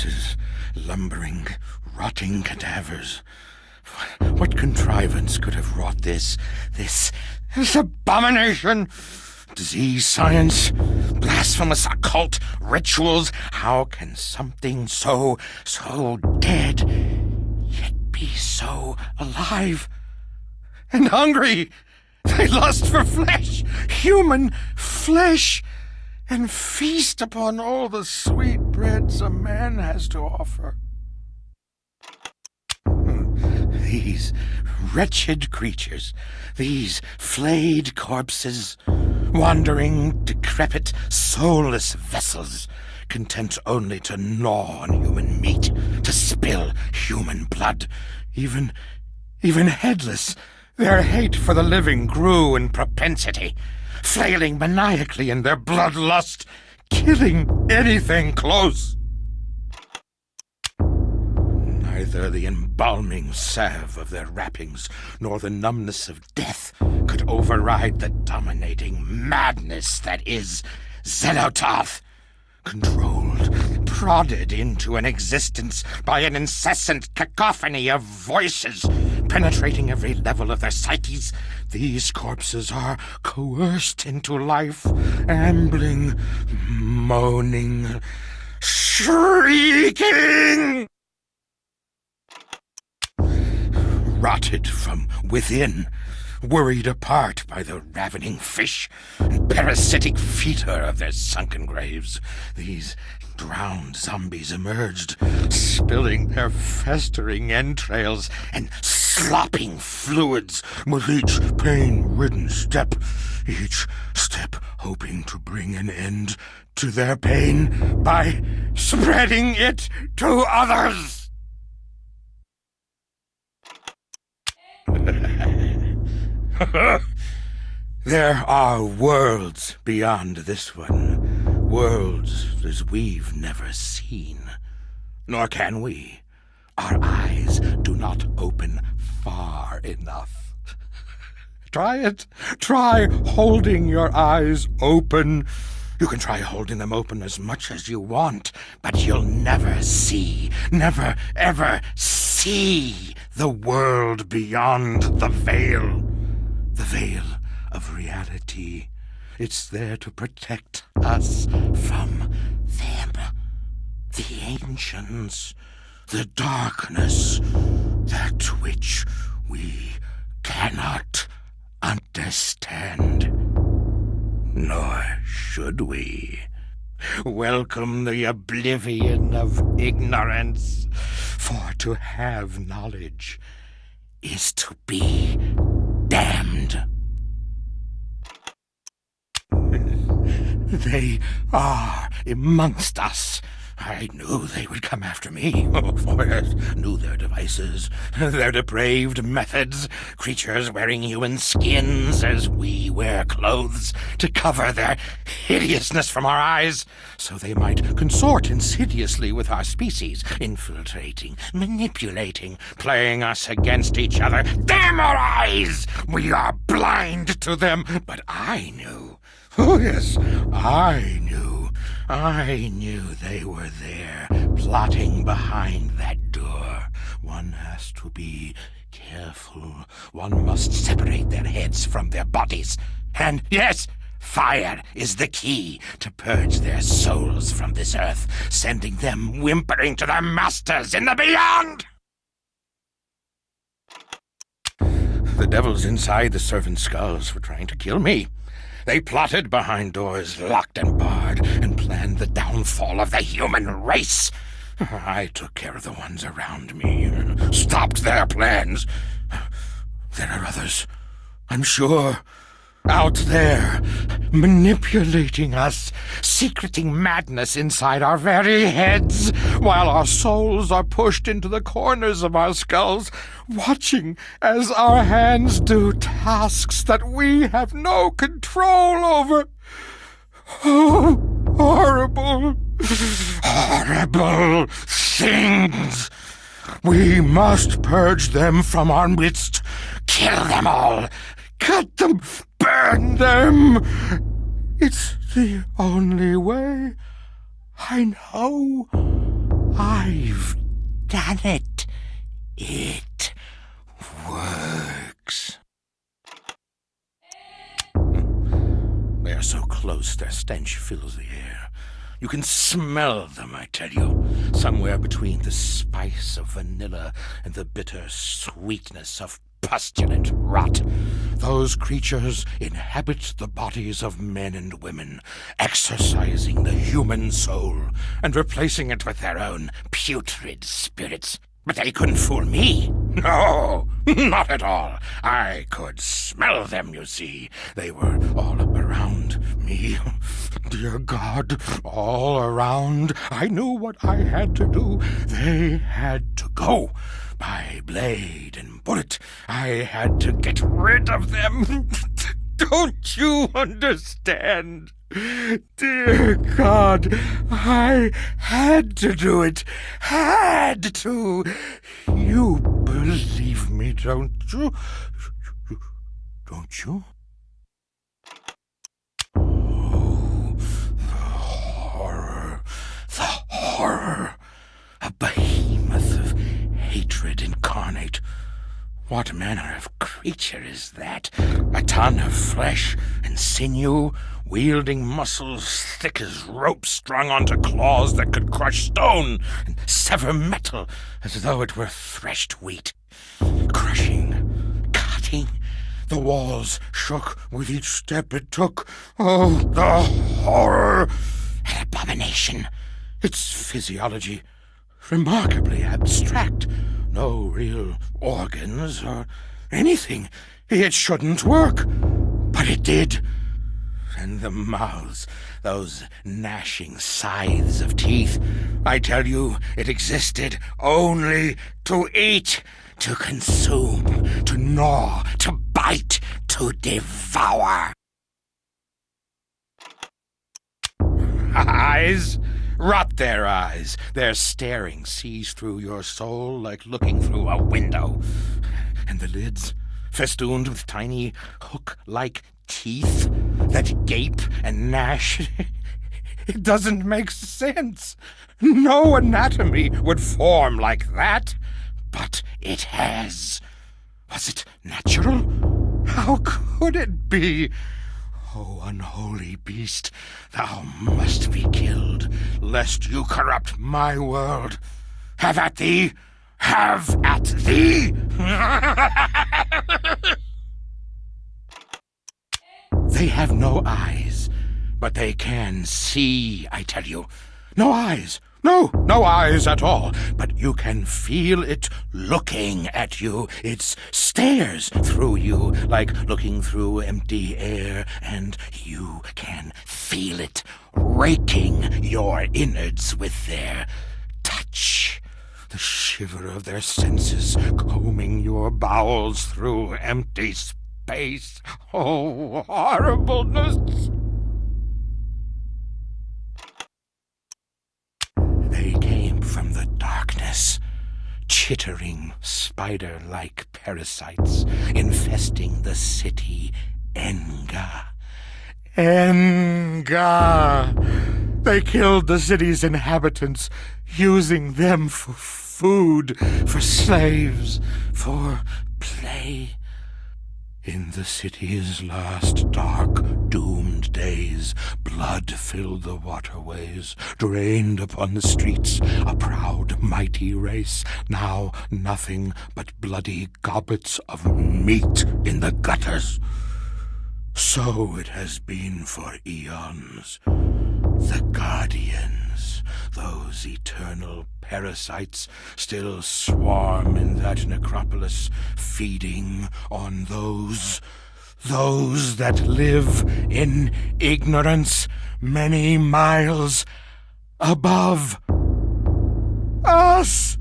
corpses, lumbering, rotting cadavers. What contrivance could have wrought this abomination? Disease, science, blasphemous occult rituals. How can something so dead, yet be so alive and hungry? They lust for flesh, human flesh, and feast upon all the sweet breads a man has to offer. These wretched creatures, these flayed corpses, wandering, decrepit, soulless vessels, content only to gnaw on human meat, to spill human blood, even headless, their hate for the living grew in propensity, flailing maniacally in their bloodlust, killing anything close. Neither the embalming salve of their wrappings nor the numbness of death could override the dominating madness that is Xenotarth, controlled, prodded into an existence by an incessant cacophony of voices penetrating every level of their psyches. These corpses are coerced into life, ambling, moaning, shrieking, rotted from within, worried apart by the ravening fish and parasitic fetor of their sunken graves. These drowned zombies emerged, spilling their festering entrails and slopping fluids with each pain-ridden step, each step hoping to bring an end to their pain by spreading it to others. There are worlds beyond this one, worlds as we've never seen. Nor can we. Our eyes do not open far enough. Try it. Try holding your eyes open. You can try holding them open as much as you want, but you'll never see, never ever see the world beyond the veil of reality. It's there to protect us from them, the ancients, the darkness, that which we cannot understand. Nor should we. Welcome the oblivion of ignorance, for to have knowledge is to be damned. They are amongst us. I knew they would come after me. Knew their devices, their depraved methods. Creatures wearing human skins as we wear clothes to cover their hideousness from our eyes, so they might consort insidiously with our species, infiltrating, manipulating, playing us against each other. Damn our eyes! We are blind to them. But I knew. Oh, yes, I knew. I knew they were there, plotting behind that door. One has to be careful. One must separate their heads from their bodies. And yes, fire is the key to purge their souls from this earth, sending them whimpering to their masters in the beyond. The devils inside the servant skulls were trying to kill me. They plotted behind doors locked and barred and planned the downfall of the human race. I took care of the ones around me, stopped their plans. There are others, I'm sure, out there, manipulating us, secreting madness inside our very heads, while our souls are pushed into the corners of our skulls, watching as our hands do tasks that we have no control over. Oh, horrible, horrible things! We must purge them from our midst, kill them all, cut them, burn them. It's the only way. I know. I've done it. It works. They are so close, their stench fills the air. You can smell them, I tell you, somewhere between the spice of vanilla and the bitter sweetness of pustulant rot. Those creatures inhabit the bodies of men and women, exorcising the human soul and replacing it with their own putrid spirits. But they couldn't fool me. No, not at all. I could smell them, you see. They were all around me. Dear God, all around. I knew what I had to do. They had to go. By blade and bullet, I had to get rid of them. Don't you understand? Dear God, I had to do it. Had to. You believe me, don't you? Don't you? Oh, the horror. The horror. A behemoth of hatred incarnate. What manner of creature is that? A ton of flesh and sinew, wielding muscles thick as ropes strung onto claws that could crush stone and sever metal as though it were threshed wheat. Crushing, cutting. The walls shook with each step it took. Oh, the horror! An abomination. Its physiology remarkably abstract. No real organs or anything. It shouldn't work. But it did. And the mouths, those gnashing scythes of teeth. I tell you, it existed only to eat, to consume, to gnaw, to bite, to devour. Eyes? Rot their eyes. Their staring sees through your soul like looking through a window. And the lids, festooned with tiny hook-like teeth that gape and gnash. It doesn't make sense. No anatomy would form like that. But it has. Was it natural? How could it be? O unholy beast, thou must be killed, lest you corrupt my world. Have at thee! Have at thee! They have no eyes, but they can see, I tell you. No eyes. No eyes at all, but you can feel it looking at you. It stares through you like looking through empty air, and you can feel it raking your innards with their touch. The shiver of their senses combing your bowels through empty space. Oh, horribleness! They came from the darkness, chittering spider-like parasites infesting the city Enga. Enga! They killed the city's inhabitants, using them for food, for slaves, for play. In the city's last dark, doomed days, blood filled the waterways, drained upon the streets, a proud, mighty race, now nothing but bloody goblets of meat in the gutters. So it has been for eons. The Guardians, those eternal parasites, still swarm in that necropolis, feeding on those that live in ignorance many miles above us.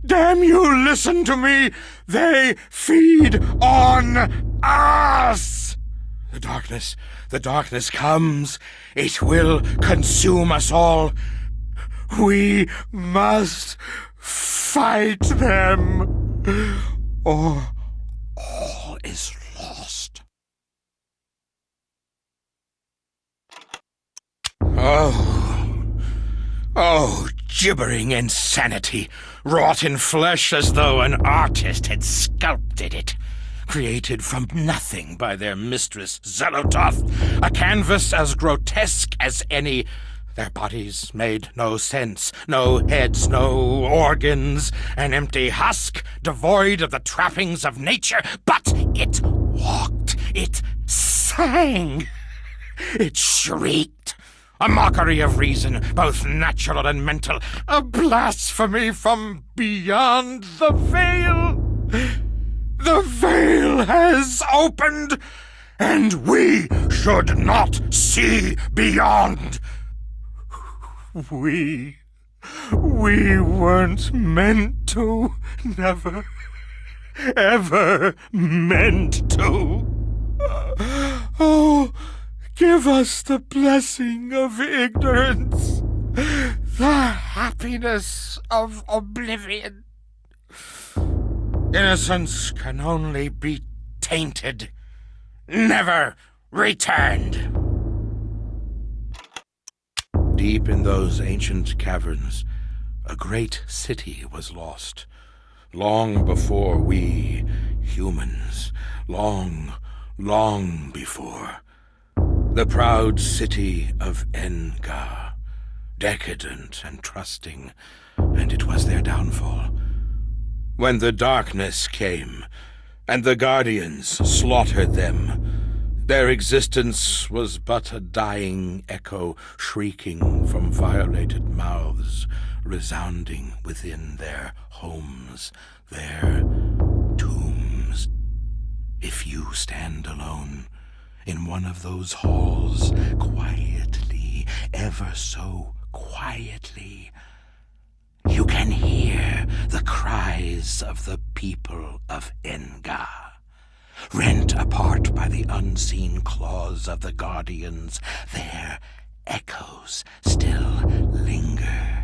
Damn you, listen to me! They feed on us! The darkness comes. It will consume us all. We must fight them, or all is lost. Oh, gibbering insanity, wrought in flesh as though an artist had sculpted it. Created from nothing by their mistress Xelothoth, a canvas as grotesque as any. Their bodies made no sense, no heads, no organs, an empty husk devoid of the trappings of nature, but it walked, it sang, it shrieked, a mockery of reason, both natural and mental, a blasphemy from beyond the veil. The veil has opened, and we should not see beyond. We weren't meant to, never, ever meant to. Oh, give us the blessing of ignorance, the happiness of oblivion. Innocence can only be tainted, never returned. Deep in those ancient caverns, a great city was lost, long before we humans, long, long before. The proud city of Engar, decadent and trusting, and it was their downfall. When the darkness came, and the guardians slaughtered them, their existence was but a dying echo, shrieking from violated mouths, resounding within their homes, their tombs. If you stand alone in one of those halls, quietly, ever so quietly, you can hear the cries of the people of Engar. Rent apart by the unseen claws of the guardians, their echoes still linger.